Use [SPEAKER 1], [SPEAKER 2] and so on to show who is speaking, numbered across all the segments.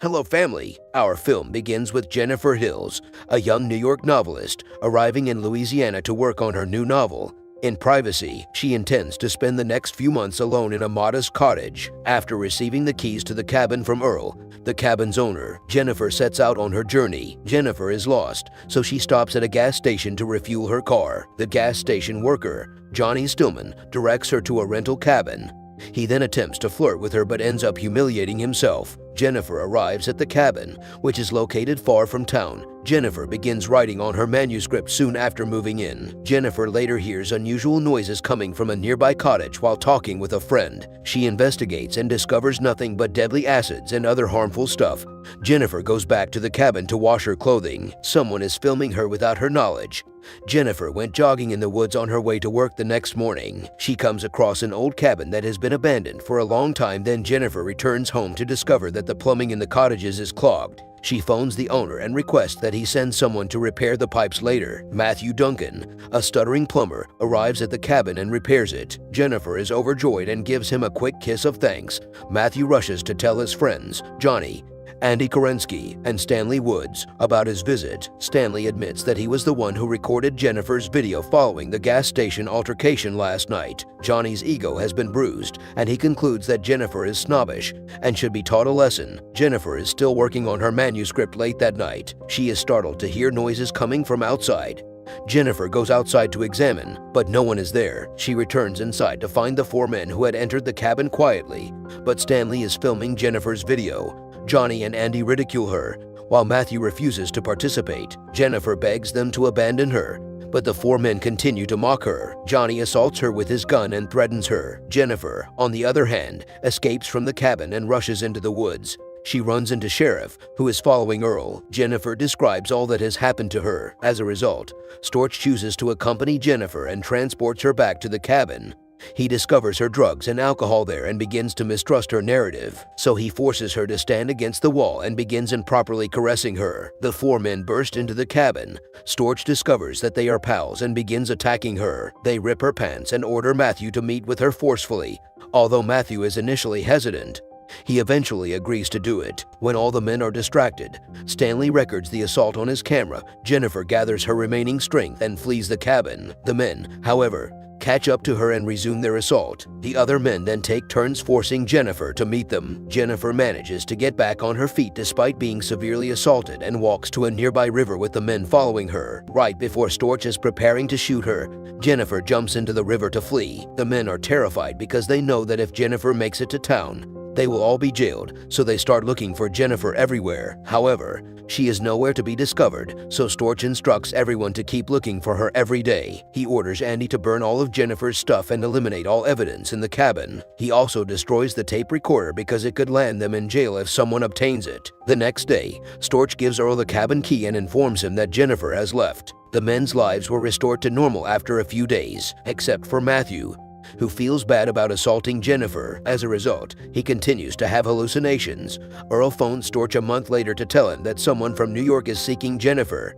[SPEAKER 1] Hello, family. Our film begins with Jennifer Hills, a young New York novelist, arriving in Louisiana to work on her new novel. In privacy, she intends to spend the next few months alone in a modest cottage. After receiving the keys to the cabin from Earl, the cabin's owner, Jennifer sets out on her journey. Jennifer is lost, so she stops at a gas station to refuel her car. The gas station worker, Johnny Stillman, directs her to a rental cabin. He then attempts to flirt with her but ends up humiliating himself. Jennifer arrives at the cabin, which is located far from town. Jennifer begins writing on her manuscript soon after moving in. Jennifer later hears unusual noises coming from a nearby cottage while talking with a friend. She investigates and discovers nothing but deadly acids and other harmful stuff. Jennifer goes back to the cabin to wash her clothing. Someone is filming her without her knowledge. Jennifer went jogging in the woods on her way to work the next morning. She comes across an old cabin that has been abandoned for a long time. Then Jennifer returns home to discover that the plumbing in the cottages is clogged. She phones the owner and requests that he send someone to repair the pipes later. Matthew Duncan, a stuttering plumber, arrives at the cabin and repairs it. Jennifer is overjoyed and gives him a quick kiss of thanks. Matthew rushes to tell his friends, Johnny, Andy Kerensky, and Stanley Woods, about his visit. Stanley admits that he was the one who recorded Jennifer's video following the gas station altercation last night. Johnny's ego has been bruised, and he concludes that Jennifer is snobbish and should be taught a lesson. Jennifer is still working on her manuscript late that night. She is startled to hear noises coming from outside. Jennifer goes outside to examine, but no one is there. She returns inside to find the four men who had entered the cabin quietly, but Stanley is filming Jennifer's video. Johnny and Andy ridicule her, while Matthew refuses to participate. Jennifer begs them to abandon her, but the four men continue to mock her. Johnny assaults her with his gun and threatens her. Jennifer, on the other hand, escapes from the cabin and rushes into the woods. She runs into Sheriff, who is following Earl. Jennifer describes all that has happened to her. As a result, Storch chooses to accompany Jennifer and transports her back to the cabin. He discovers her drugs and alcohol there and begins to mistrust her narrative, so he forces her to stand against the wall and begins improperly caressing her. The four men burst into the cabin. Storch discovers that they are pals and begins attacking her. They rip her pants and order Matthew to meet with her forcefully. Although Matthew is initially hesitant, he eventually agrees to do it. When all the men are distracted, Stanley records the assault on his camera. Jennifer gathers her remaining strength and flees the cabin. The men, however, catch up to her and resume their assault. The other men then take turns forcing Jennifer to meet them. Jennifer manages to get back on her feet despite being severely assaulted and walks to a nearby river with the men following her. Right before Storch is preparing to shoot her, Jennifer jumps into the river to flee. The men are terrified because they know that if Jennifer makes it to town, they will all be jailed, so they start looking for Jennifer everywhere. However, she is nowhere to be discovered, so Storch instructs everyone to keep looking for her every day. He orders Andy to burn all of Jennifer's stuff and eliminate all evidence in the cabin. He also destroys the tape recorder because it could land them in jail if someone obtains it. The next day, Storch gives Earl the cabin key and informs him that Jennifer has left. The men's lives were restored to normal after a few days, except for Matthew, who feels bad about assaulting Jennifer. As a result, he continues to have hallucinations. Earl phones Storch a month later to tell him that someone from New York is seeking Jennifer,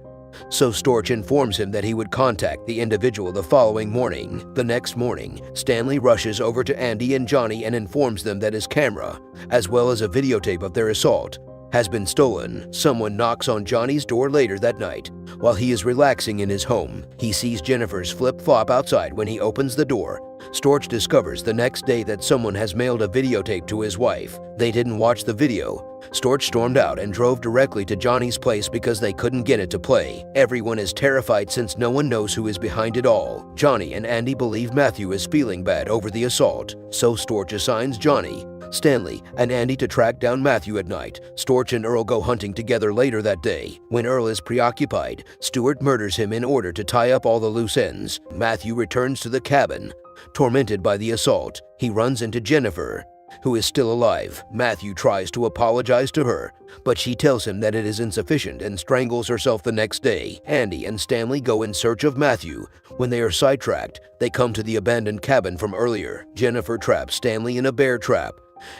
[SPEAKER 1] so Storch informs him that he would contact the individual the following morning. The next morning, Stanley rushes over to Andy and Johnny and informs them that his camera, as well as a videotape of their assault, has been stolen. Someone knocks on Johnny's door later that night. While he is relaxing in his home, he sees Jennifer's flip-flop outside when he opens the door. Storch discovers the next day that someone has mailed a videotape to his wife. They didn't watch the video. Storch stormed out and drove directly to Johnny's place because they couldn't get it to play. Everyone is terrified since no one knows who is behind it all. Johnny and Andy believe Matthew is feeling bad over the assault, so Storch assigns Johnny, Stanley, and Andy to track down Matthew at night. Storch and Earl go hunting together later that day. When Earl is preoccupied, Stewart murders him in order to tie up all the loose ends. Matthew returns to the cabin. Tormented by the assault, he runs into Jennifer, who is still alive. Matthew tries to apologize to her, but she tells him that it is insufficient and strangles herself the next day. Andy and Stanley go in search of Matthew. When they are sidetracked, they come to the abandoned cabin from earlier. Jennifer traps Stanley in a bear trap.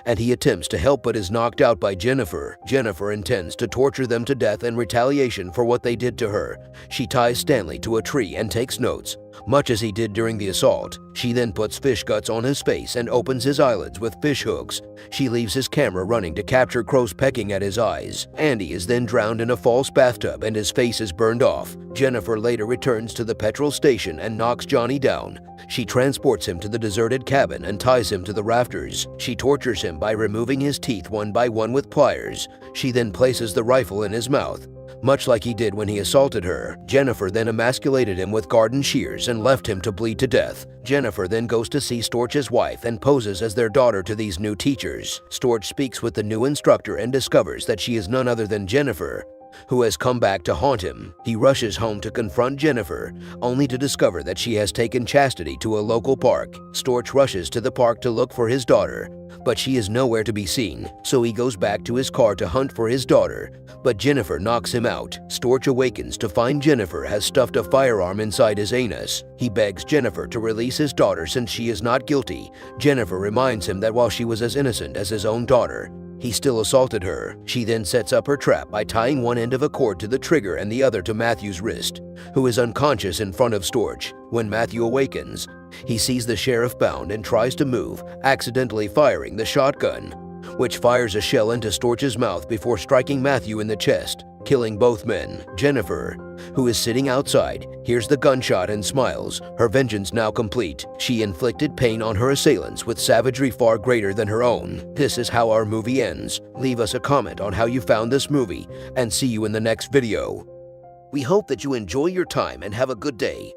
[SPEAKER 1] and he attempts to help but is knocked out by Jennifer. Jennifer intends to torture them to death in retaliation for what they did to her. She ties Stanley to a tree and takes notes, much as he did during the assault. She then puts fish guts on his face and opens his eyelids with fish hooks. She leaves his camera running to capture crows pecking at his eyes. Andy is then drowned in a false bathtub and his face is burned off. Jennifer later returns to the petrol station and knocks Johnny down. She transports him to the deserted cabin and ties him to the rafters. She tortures him by removing his teeth one by one with pliers. She then places the rifle in his mouth, much like he did when he assaulted her. Jennifer then emasculated him with garden shears and left him to bleed to death. Jennifer then goes to see Storch's wife and poses as their daughter to these new teachers. Storch speaks with the new instructor and discovers that she is none other than Jennifer, who has come back to haunt him. He rushes home to confront Jennifer, only to discover that she has taken Chastity to a local park. Storch rushes to the park to look for his daughter, but she is nowhere to be seen, so he goes back to his car to hunt for his daughter, but Jennifer knocks him out. Storch awakens to find Jennifer has stuffed a firearm inside his anus. He begs Jennifer to release his daughter since she is not guilty. Jennifer reminds him that while she was as innocent as his own daughter, he still assaulted her. She then sets up her trap by tying one end of a cord to the trigger and the other to Matthew's wrist, who is unconscious in front of Storch. When Matthew awakens, he sees the sheriff bound and tries to move, accidentally firing the shotgun, which fires a shell into Storch's mouth before striking Matthew in the chest, killing both men. Jennifer, who is sitting outside, hears the gunshot and smiles, her vengeance now complete. She inflicted pain on her assailants with savagery far greater than her own. This is how our movie ends. Leave us a comment on how you found this movie, and see you in the next video. We hope that you enjoy your time and have a good day.